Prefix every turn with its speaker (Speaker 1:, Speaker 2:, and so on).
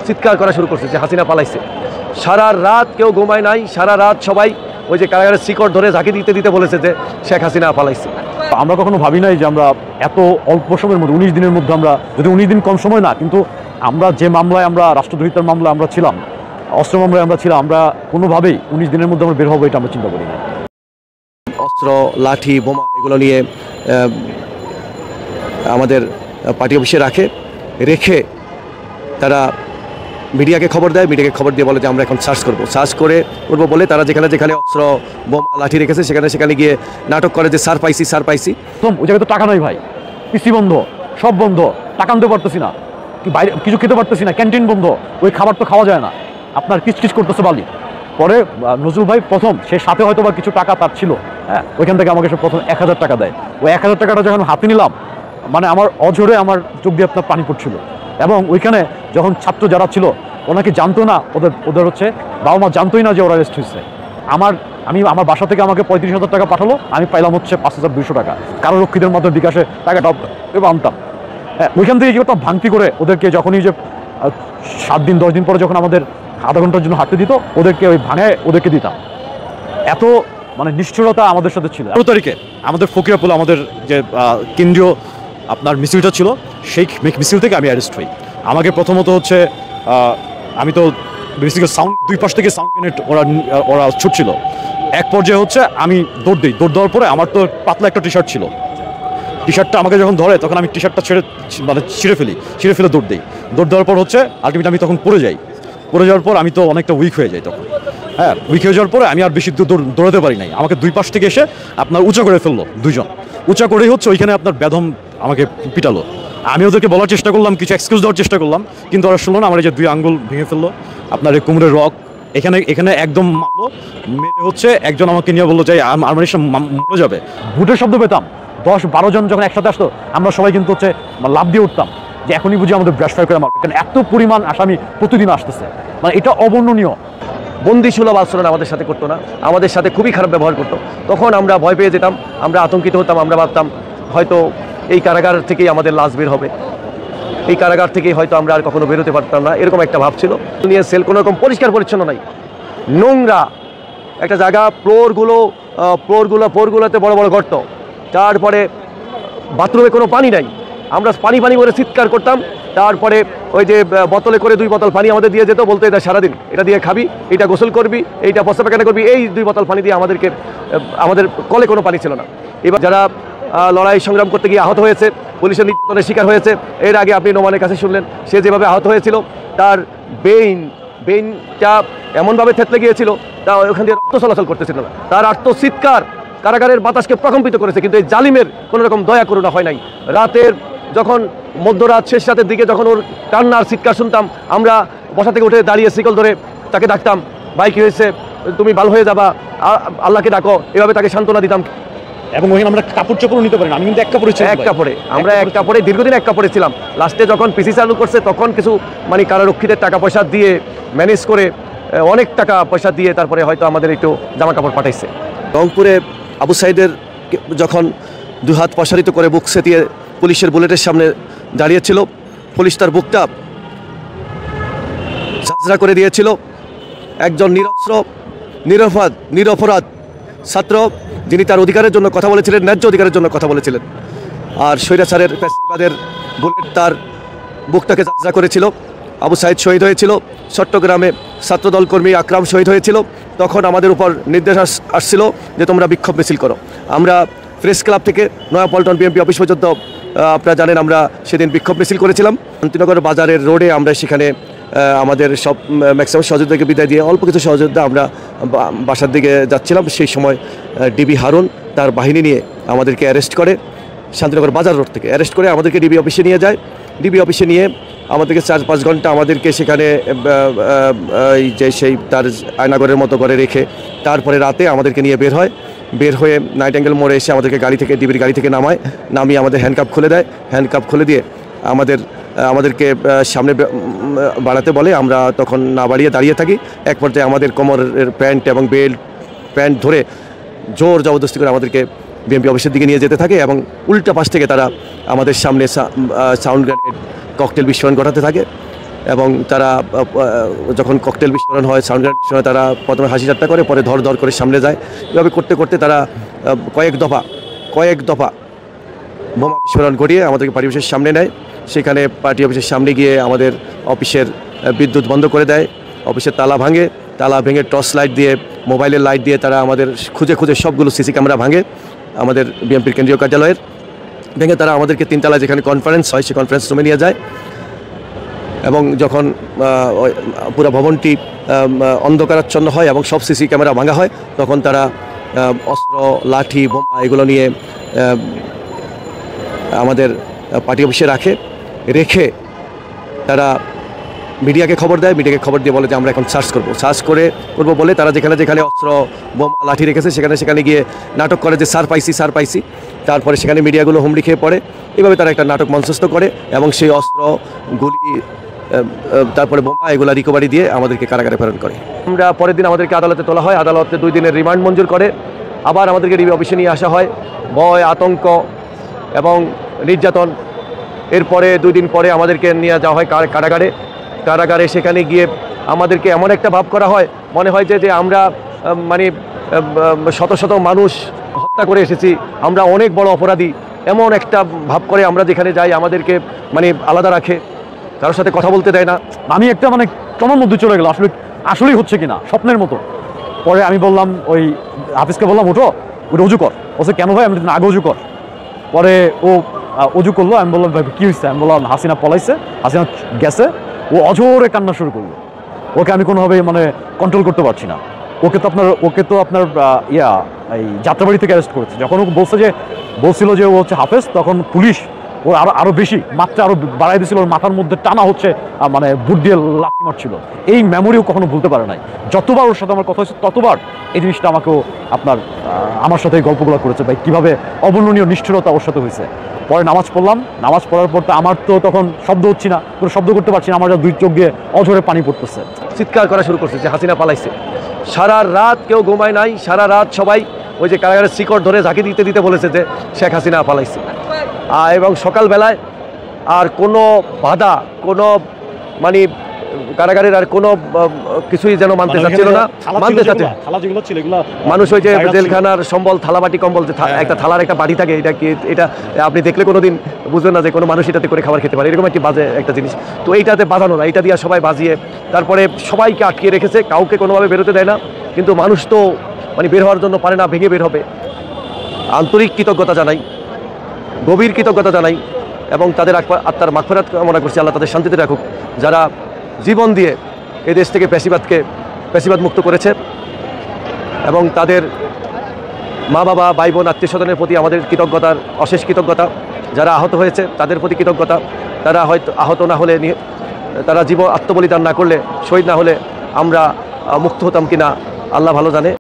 Speaker 1: চিৎকার করা শুরু করছে যে হাসিনা পালাইছে। সারা রাত কেউ ঘুমায় নাই, সারা রাত সবাই ওই যে কারাগারের শিকড় ধরে ঝাঁকি দিতে দিতে বলেছে যে শেখ হাসিনা পালাইছে।
Speaker 2: আমরা কখনো ভাবি নাই যে আমরা এত অল্প সময়ের মধ্যে 19 দিনের মধ্যে, আমরা যদি 19 দিন কম সময় না, কিন্তু আমরা যে মামলায়, আমরা রাষ্ট্রদ্রোহিতার মামলায় আমরা ছিলাম, অস্ত্র মামলায় আমরা ছিলাম, আমরা কোনোভাবেই 19 দিনের মধ্যে আমরা বের হবো এটা আমরা চিন্তা করি না।
Speaker 1: অস্ত্র, লাঠি, বোমা এগুলো নিয়ে আমাদের পার্টি অফিসে রেখে তারা মিডিয়াকে খবর দেয়, মিডিয়াকে খবর দিয়ে বলে যে আমরা এখন সার্চ করবো বলে তারা যেখানে যেখানে অস্ত্র, বোমা, লাঠি রেখেছে সেখানে গিয়ে নাটক করে যে স্যার পাইছি।
Speaker 2: ওই জায়গায় তো টাকা নাই ভাই, পিসি বন্ধ, সব বন্ধ, টাকা আনতে পারতেছি না, বাইরে কিছু খেতে পারতেছি না, ক্যান্টিন বন্ধ, ওই খাবার তো খাওয়া যায় না, আপনার কিচকিচ করতেছে বালি। পরে নজরুল ভাই প্রথম, সে সাথে হয়তো বা কিছু টাকা তার ছিল, হ্যাঁ, ওইখান থেকে আমাকে সে প্রথম 1000 টাকা দেয়। ওই 1000 টাকাটা যখন হাতে নিলাম, মানে আমার অঝরে আমার চোখ দিয়ে আপনার পানি পড়ছিল। এবং ওইখানে যখন ছাত্র যারা ছিল ওনাকে জানতো না, ওদের হচ্ছে বাবা মা জানতোই না যে ওরা অ্যারেস্ট হয়েছে। আমার বাসা থেকে আমাকে 35,000 টাকা পাঠালো, আমি পাইলাম হচ্ছে 5200 টাকা কারারক্ষীদের মাধ্যমে বিকাশে টাকাটা আনতাম। হ্যাঁ, ওইখান থেকে কি করতাম, ভাঙতি করে ওদেরকে যখনই যে 7 দিন 10 দিন পরে যখন আমাদের আধা ঘন্টার জন্য হাঁটতে দিত, ওদেরকে ওই ভাঙে ওদেরকে দিতাম। এত মানে নিষ্ঠুরতা আমাদের সাথে ছিল। 13 তারিখে আমাদের ফকিরাপুল, আমাদের যে কেন্দ্রীয় আপনার মিছিলটা ছিল, সেই মিছিল থেকে আমি অ্যারেস্ট হই। আমাকে প্রথমত হচ্ছে আমি তো বেসিক্যালি সাউন্ড, দুই পাশ থেকে সাউন্ড গ্রেনেড ওরা ছুটছিল। এক পর্যায়ে হচ্ছে আমি দৌড় দেওয়ার পরে আমার তো পাতলা একটা টি শার্ট ছিল, টি শার্টটা আমাকে যখন ধরে তখন আমি টি শার্টটা ছিঁড়ে ফেলে দৌড় দেওয়ার পর হচ্ছে আলটিমেটলি আমি তখন পড়ে যাওয়ার পর আমি তো অনেকটা উইক হয়ে যাই তখন। হ্যাঁ, উইক হয়ে যাওয়ার পরে আমি আর বেশি দৌড়াতে পারি নাই। আমাকে দুই পাশ থেকে এসে আপনার উঁচা করে ফেললো, দুইজন উঁচা করেই হচ্ছে ওইখানে আপনার বেদম আমাকে পিটালো। আমি ওদেরকে বলার চেষ্টা করলাম, কিছু এক্সকিউজ দেওয়ার চেষ্টা করলাম, কিন্তু ওরা শুনলো না। আমার এই যে 2 আঙ্গুল ভেঙে ফেললো, আপনার এই কোমরের রক এখানে একদম মারলো। মেরে হচ্ছে একজন আমাকে নিয়ে বললো যে আমার মরে যাবে। ভুটের শব্দ পেতাম, 10-12 জন যখন একসাথে আসতো আমরা সবাই কিন্তু হচ্ছে লাফ দিয়ে উঠতাম যে এখনই বুঝি আমাদের ব্রাশ ফায়ার করে মারবে, কারণ এত পরিমাণ আসামি প্রতিদিন আসতেছে, মানে এটা অবর্ণনীয়।
Speaker 1: বন্দি সুলভ আচরণ আমাদের সাথে করতো না, আমাদের সাথে খুবই খারাপ ব্যবহার করতো। তখন আমরা ভয় পেয়ে যেতাম, আমরা আতঙ্কিত হতাম, আমরা ভাবতাম হয়তো এই কারাগার থেকেই আমাদের লাশ বের হবে, এই কারাগার থেকেই হয়তো আমরা আর কখনো বেরোতে পারতাম না, এরকম একটা ভাব ছিল। নিয়ে সেল কোনো রকম পরিষ্কার পরিচ্ছন্ন নাই, নোংরা একটা জায়গা, ফ্লোরগুলোতে বড় বড় গর্ত, তারপরে বাথরুমে কোনো পানি নাই। আমরা পানি করে চিৎকার করতাম। তারপরে ওই যে বোতলে করে 2 বোতল পানি আমাদের দিয়ে যেত, বলতো এটা সারাদিন এটা দিয়ে খাবি, এটা গোসল করবি, এইটা প্রস্রাব পায়খানা করবি, এই 2 বোতল পানি দিয়ে আমাদের কলে কোনো পানি ছিল না। এবার যারা লড়াই সংগ্রাম করতে গিয়ে আহত হয়েছে, পুলিশের নির্যাতনের শিকার হয়েছে, এর আগে আপনি নোমানের কাছে শুনলেন সে যেভাবে আহত হয়েছিল, তার বেইনটা এমনভাবে থেতলে গিয়েছিল তা ওখান দিয়ে রক্ত চলাচল করতেছিল না। তার আর্তচিৎকার কারাগারের বাতাসকে প্রকম্পিত করেছে, কিন্তু এই জালিমের কোনো রকম দয়া করুণা হয় নাই। রাতের যখন মধ্যরাত শেষ রাতের দিকে যখন ওর কান্নার চিৎকার শুনতাম, আমরা বসা থেকে উঠে দাঁড়িয়ে শিকল ধরে তাকে ডাকতাম, ভাই কি হয়েছে, তুমি ভালো হয়ে যাবা, আল্লাহকে ডাকো, এভাবে তাকে সান্ত্বনা দিতাম।
Speaker 2: এবং ওখানে আমরা কাপড় চোপড় নিতে পারি না, আমি কিন্তু এক কাপড়ে
Speaker 1: দীর্ঘদিন এক কাপড়ে ছিলাম। লাস্টে যখন পিসি চালু করছে তখন কিছু মানে কারারক্ষীদের টাকা পয়সা দিয়ে ম্যানেজ করে, অনেক টাকা পয়সা দিয়ে তারপরে হয়তো আমাদের একটু জামা কাপড় পাঠাইছে। রংপুরে আবু সাইদের যখন 2 হাত প্রসারিত করে বুক সেতিয়ে পুলিশের বুলেটের সামনে দাঁড়িয়েছিল, পুলিশ তার বুকটা ঝাঁঝরা করে দিয়েছিল। একজন নিরস্ত্র নিরপরাধ ছাত্র, যিনি তার অধিকারের জন্য কথা বলেছিলেন, ন্যায্য অধিকারের জন্য কথা বলেছিলেন, আর স্বৈরাচারের ফ্যাসিবাদের বুলেট তার বুকটাকে ঝাঁঝরা করেছিল। আবু সাইদ শহীদ হয়েছিল, চট্টগ্রামে ছাত্রদল কর্মী আকরাম শহীদ হয়েছিল। তখন আমাদের উপর নির্দেশ আসছিল যে তোমরা বিক্ষোভ মিছিল করো। আমরা প্রেস ক্লাব থেকে নয়াপল্টন বিএমপি অফিস পর্যন্ত, আপনারা জানেন, আমরা সেদিন বিক্ষোভ মিছিল করেছিলাম। শান্তিনগর বাজারের রোডে আমরা সেখানে আমাদের সব ম্যাক্সিমাম সহযোদ্ধাকে বিদায় দিয়ে অল্প কিছু সহযোদ্ধা আমরা বাসার দিকে যাচ্ছিলাম। সেই সময় ডিবি হারুন তার বাহিনী নিয়ে আমাদেরকে অ্যারেস্ট করে, শান্তিনগর বাজার রোড থেকে অ্যারেস্ট করে আমাদেরকে ডিবি অফিসে নিয়ে যায়। ডিবি অফিসে নিয়ে আমাদেরকে 4-5 ঘন্টা আমাদেরকে সেখানে সেই তার আয়নাগরের মতো করে রেখে তারপরে রাতে আমাদেরকে নিয়ে বের হয়ে নাইট অ্যাঙ্গেল মোড়ে এসে আমাদেরকে ডিবির গাড়ি থেকে নামিয়ে আমাদের হ্যান্ডকাপ খুলে দেয়। হ্যান্ডকাপ খুলে দিয়ে আমাদেরকে সামনে বাড়াতে বলে। আমরা তখন না বাড়িয়ে দাঁড়িয়ে থাকি। এক পর্যায়ে আমাদের কোমরের প্যান্ট এবং প্যান্ট ধরে জোর জবরদস্তি করে আমাদেরকে বিএমপি অফিসের দিকে নিয়ে যেতে থাকে এবং উল্টা পাশ থেকে তারা আমাদের সামনে সাউন্ড গ্রেনেড, ককটেল বিস্ফোরণ ঘটাতে থাকে। এবং তারা যখন ককটেল বিস্ফোরণ হয়, সাউন্ড গ্রেনেড বিস্ফোরণ হয়, তারা প্রথমে হাসি ঠাট্টা করে, পরে ধর ধর করে সামনে যায়। এভাবে করতে করতে তারা কয়েক দফা বোমা বিস্ফোরণ ঘটিয়ে আমাদেরকে পার্টি অফিসের সামনে নেয়। সেখানে পার্টি অফিসের সামনে গিয়ে আমাদের অফিসের বিদ্যুৎ বন্ধ করে দেয়, অফিসের তালা ভেঙে টর্চ লাইট দিয়ে, মোবাইলের লাইট দিয়ে তারা আমাদের খুঁজে সবগুলো সিসি ক্যামেরা ভাঙে আমাদের বিএনপির কেন্দ্রীয় কার্যালয়ের। ভেঙে তারা আমাদেরকে 3 তলায় যেখানে কনফারেন্স হয় সেই কনফারেন্স রুমে নিয়ে যায়। এবং যখন পুরো ভবনটি অন্ধকারাচ্ছন্ন হয় এবং সব সিসি ক্যামেরা ভাঙা হয়, তখন তারা অস্ত্র, লাঠি, বোমা এগুলো নিয়ে আমাদের পার্টি অফিসে রেখে তারা মিডিয়াকে খবর দেয়। মিডিয়াকে খবর দিয়ে বলে যে আমরা এখন সার্চ করবো বলে তারা যেখানে অস্ত্র, বোমা, লাঠি রেখেছে সেখানে গিয়ে নাটক করে যে স্যার পাইছি। তারপরে সেখানে মিডিয়াগুলো হুমড়ি খেয়ে পড়ে। এভাবে তারা একটা নাটক মঞ্চস্থ করে এবং সেই অস্ত্র, গুলি, তারপরে বোমা এগুলো রিকভারি দিয়ে আমাদেরকে কারাগারে প্রেরণ করে। আমরা পরের দিন আমাদেরকে আদালতে তোলা হয়। আদালতে 2 দিনের রিমান্ড মঞ্জুর করে আবার আমাদেরকে ডিবি অফিসে নিয়ে আসা হয়। ভয়, আতঙ্ক এবং নির্যাতন। এরপরে 2 দিন পরে আমাদেরকে নিয়ে যাওয়া হয় কারাগারে। সেখানে গিয়ে আমাদেরকে এমন একটা ভাব করা হয়, মনে হয় যে আমরা মানে শত মানুষ হত্যা করে এসেছি, আমরা অনেক বড় অপরাধী, এমন একটা ভাব করে আমরা যেখানে যাই আমাদেরকে মানে আলাদা রাখে, কারোর সাথে কথা বলতে দেয় না।
Speaker 2: আমি একটা মানে টমার মধ্যে চলে গেল, আসলেই হচ্ছে কিনা স্বপ্নের মতো। পরে আমি বললাম, ওই হাফিজকে বললাম, ওটা অজু কর। বলছে কেন ভাই? আমি আগে অজু কর। পরে ও অজু করলো। আমি বললাম ভাই কী হয়েছে? আমি বললাম হাসিনা পলাইছে, হাসিনা গেছে। ও অজোরে কান্না শুরু করলো। ওকে আমি কোনোভাবে মানে কন্ট্রোল করতে পারছি না। ওকে তো আপনার এই যাত্রাবাড়ি থেকে অ্যারেস্ট করেছে। যখন ও বলছিল যে ও হচ্ছে হাফেজ, তখন পুলিশ ও আরো বেশি মাত্রা বাড়াই দিয়েছিল। ওর মাথার মধ্যে টানা হচ্ছে মানে বুট দিয়ে লাথি মারছিল। এই মেমোরিও কখনো ভুলতে পারে নাই। যতবার ওর সাথে আমার কথা হয়েছে ততবার এই জিনিসটা আমাকেও আমার সাথে এই গল্পগুলো করেছে ভাই, কীভাবে অবর্ণনীয় নিষ্ঠুরতা ওর সাথে হয়েছে। পরে নামাজ পড়লাম। নামাজ পড়ার পর তো আমার তো তখন শব্দ হচ্ছি না, কোনো শব্দ করতে পারছি না। আমার 2 চোখ দিয়ে অঝরে পানি পড়তেছে।
Speaker 1: চিৎকার করা শুরু করছে যে হাসিনা পালাইছে। সারা রাত কেউ ঘুমায় নাই। সারা রাত সবাই ওই যে কারাগারের শিকড় ধরে ঝাঁকি দিতে বলেছে যে শেখ হাসিনা পালাইছে। এবং সকালবেলায় আর কোনো বাধা, কোনো মানে কারাগারের আর কোনো কিছুই যেন মানতে চাচ্ছিল না। মানুষ ওই যে জেলখানার সম্বল, থালাবাটি কম্বল, যে একটা থালার একটা বাটি থাকে, এটা আপনি দেখলে কোনোদিন বুঝবেন না যে কোনো মানুষ এটাতে করে খাবার খেতে পারে, এরকম একটি বাজে একটা জিনিস। তো এইটাতে বাজানো না, এটা দিয়ে সবাই বাজিয়ে তারপরে সবাইকে আটকে রেখেছে, কাউকে কোনোভাবে বেরোতে দেয় না। কিন্তু মানুষ তো মানে বের হওয়ার জন্য পারে না, ভেঙে বের হবে। আন্তরিক কৃতজ্ঞতা জানাই, গভীর কৃতজ্ঞতা জানাই এবং তাদের আত্মার মাগফিরাত কামনা করছি। আল্লাহ তাদের শান্তিতে রাখুক, যারা জীবন দিয়ে এই দেশ থেকে ফ্যাসিবাদ মুক্ত করেছে। এবং তাদের মা বাবা, ভাই বোন, আত্মীয় স্বজনের প্রতি আমাদের কৃতজ্ঞতার অশেষ কৃতজ্ঞতা। যারা আহত হয়েছে তাদের প্রতি কৃতজ্ঞতা। তারা হয়তো আহত না হলে, তারা আত্মবলিদান না করলে, শহীদ না হলে আমরা মুক্ত হতাম কিনা আল্লাহ ভালো জানে।